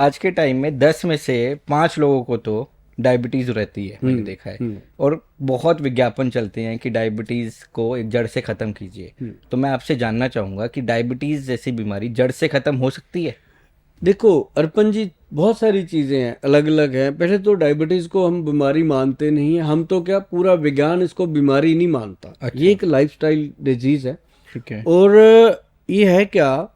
आज के टाइम में 10 में से 5 लोगों को तो डायबिटीज रहती है, मैंने देखा है। और बहुत विज्ञापन चलते हैं कि डायबिटीज को एक जड़ से खत्म कीजिए। तो मैं आपसे जानना चाहूंगा कि डायबिटीज जैसी बीमारी जड़ से खत्म हो सकती है? देखो अर्पण जी, बहुत सारी चीज़ें हैं, अलग अलग हैं। पहले तो डायबिटीज़ को हम बीमारी मानते नहीं हैं, हम तो क्या पूरा विज्ञान इसको बीमारी नहीं मानता। अच्छा। ये एक लाइफस्टाइल डिजीज़ है। ठीक है। और ये है क्या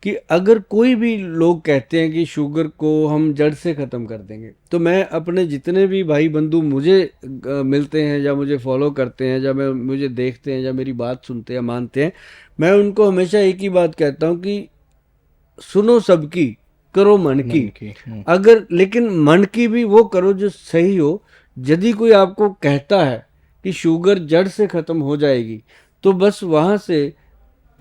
कि अगर कोई भी लोग कहते हैं कि शुगर को हम जड़ से ख़त्म कर देंगे, तो मैं अपने जितने भी भाई बंधु मुझे मिलते हैं या मुझे फॉलो करते हैं या मुझे देखते हैं या मेरी बात सुनते हैं मानते हैं, मैं उनको हमेशा एक ही बात कहता हूँ कि सुनो सबकी, करो मन की। मन की। अगर लेकिन मन की भी वो करो जो सही हो। यदि कोई आपको कहता है कि शुगर जड़ से खत्म हो जाएगी, तो बस वहां से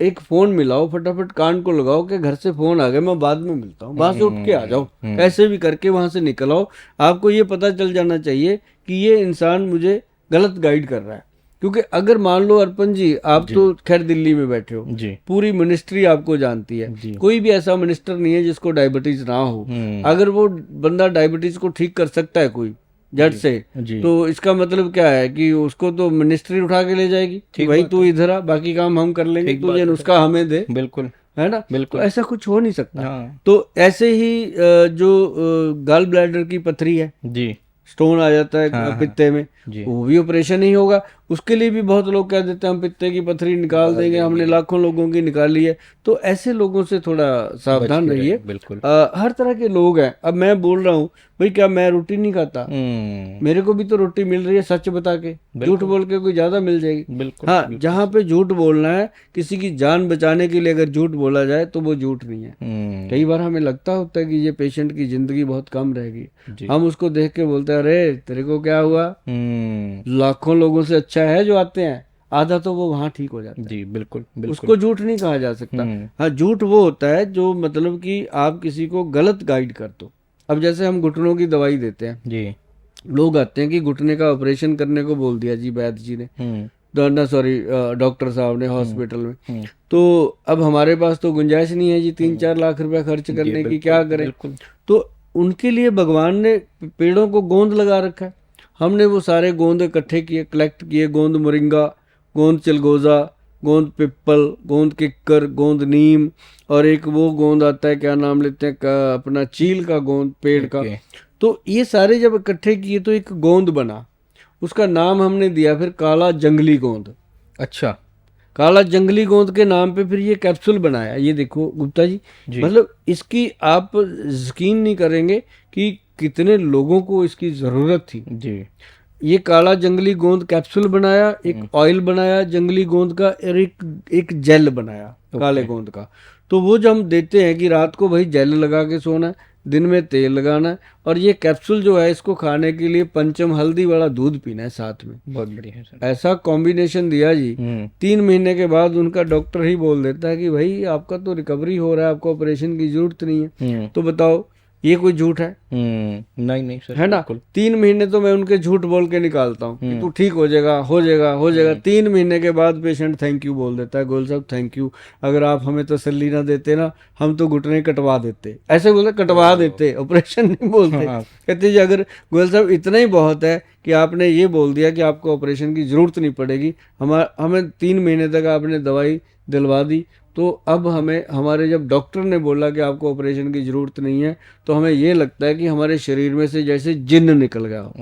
एक फोन मिलाओ, फटाफट कान को लगाओ कि घर से फोन आ गया, मैं बाद में मिलता हूँ, वहां से उठ के आ जाओ, कैसे भी करके वहां से निकल आओ। आपको ये पता चल जाना चाहिए कि ये इंसान मुझे गलत गाइड कर रहा है। क्योंकि अगर मान लो अर्पण जी, आप जी। तो खैर दिल्ली में बैठे हो, जी। पूरी मिनिस्ट्री आपको जानती है, जी। कोई भी ऐसा मिनिस्टर नहीं है जिसको डायबिटीज ना हो। अगर वो बंदा डायबिटीज को ठीक कर सकता है कोई जड़ जी। से, जी। तो इसका मतलब क्या है कि उसको तो मिनिस्ट्री उठा के ले जाएगी कि ठीक भाई बात तू है। इधर आ, बाकी काम हम कर लेंगे, ठीक तू बात ये है। नुस्खा हमें दे, बिल्कुल। है ना। तो बिल्कुल। ऐसा कुछ हो नहीं सकता। हाँ। तो ऐसे ही जो गॉल ब्लैडर की पथरी है, जी। स्टोन आ जाता है हाँ, हाँ। पित्ते में, जी। वो भी ऑपरेशन ही होगा। उसके लिए भी बहुत लोग कह देते हैं हम पित्ते की पथरी निकाल देंगे, हमने लाखों लोगों की निकाली है। तो ऐसे लोगों से थोड़ा बच सावधान के रहे, रहिए। बिल्कुल। हर तरह के लोग हैं। अब मैं बोल रहा हूँ भाई, क्या मैं रोटी नहीं खाता? मेरे को भी तो रोटी मिल रही है, सच बता के। झूठ बिल्कुल। बोल के कोई ज्यादा मिल जाएगी? बिल्कुल। हाँ, बिल्कुल। जहाँ पे झूठ बोलना है, किसी की जान बचाने के लिए अगर झूठ बोला जाए तो वो झूठ नहीं है। कई बार हमें लगता होता है कि ये पेशेंट की जिंदगी बहुत कम रहेगी, जी। हम उसको देख के बोलते हैं अरे तेरे को क्या हुआ? लाखों लोगों से अच्छा है जो आते हैं, आधा तो वो वहां ठीक हो जाता है। जी। बिल्कुल। बिल्कुल। उसको झूठ नहीं कहा जा सकता। हाँ, झूठ वो होता है जो मतलब कि आप किसी को गलत गाइड कर दो। अब जैसे हम घुटनों की दवाई देते हैं, जी। लोग आते हैं कि घुटने का ऑपरेशन करने को बोल दिया जी वैद्य जी ने, ना सॉरी डॉक्टर साहब ने हॉस्पिटल में। तो अब हमारे पास तो गुंजाइश नहीं है जी 3-4 लाख रुपया खर्च करने की, क्या करें? बिल्कुल। तो उनके लिए भगवान ने पेड़ों को गोंद लगा रखा है। हमने वो सारे गोंद इकट्ठे किए, कलेक्ट किए, गोंद मोरिंगा, गोंद चिलगोजा, गोंद पिप्पल, गोंद किक्कर, गोंद नीम, और एक वो गोंद आता है, क्या नाम लेते हैं अपना चील का गोंद, पेड़ का। ओके। तो ये सारे जब इकट्ठे किए तो एक गोंद बना। उसका नाम हमने दिया फिर काला जंगली गोंद। अच्छा। काला जंगली गोंद के नाम पे फिर ये कैप्सूल बनाया। ये देखो गुप्ता जी, जी। मतलब इसकी आप यकीन नहीं करेंगे कि कितने लोगों को इसकी ज़रूरत थी। जी। ये काला जंगली गोंद कैप्सूल बनाया, एक ऑयल बनाया जंगली गोंद का, और एक जेल बनाया काले गोंद का। तो वो जो हम देते हैं कि रात को भाई जेल लगा के सोना है, दिन में तेल लगाना है, और ये कैप्सूल जो है इसको खाने के लिए पंचम हल्दी वाला दूध पीना है साथ में। बहुत बढ़िया है सर। ऐसा कॉम्बिनेशन दिया जी, 3 महीने के बाद उनका डॉक्टर ही बोल देता है कि भाई आपका तो रिकवरी हो रहा है, आपको ऑपरेशन की जरूरत नहीं है। तो बताओ ये कोई झूठ है? नहीं नहीं सर, है ना। बिल्कुल। 3 महीने तो मैं उनके झूठ बोल के निकालता हूँ कि तू ठीक हो जाएगा, हो जाएगा, हो जाएगा। 3 महीने के बाद पेशेंट थैंक यू बोल देता है, गोयल साहब थैंक यू, अगर आप हमें तसल्ली ना देते ना, हम तो घुटने कटवा देते। ऐसे बोलते, कटवा देते, ऑपरेशन नहीं बोलते। हाँ। कहते जी अगर गोयल साहब इतना ही बहुत है कि आपने ये बोल दिया कि आपको ऑपरेशन की जरूरत नहीं पड़ेगी, हमें 3 महीने तक आपने दवाई दिलवा दी, तो अब हमें, हमारे जब डॉक्टर ने बोला कि आपको ऑपरेशन की ज़रूरत नहीं है, तो हमें ये लगता है कि हमारे शरीर में से जैसे जिन्न निकल गया हो।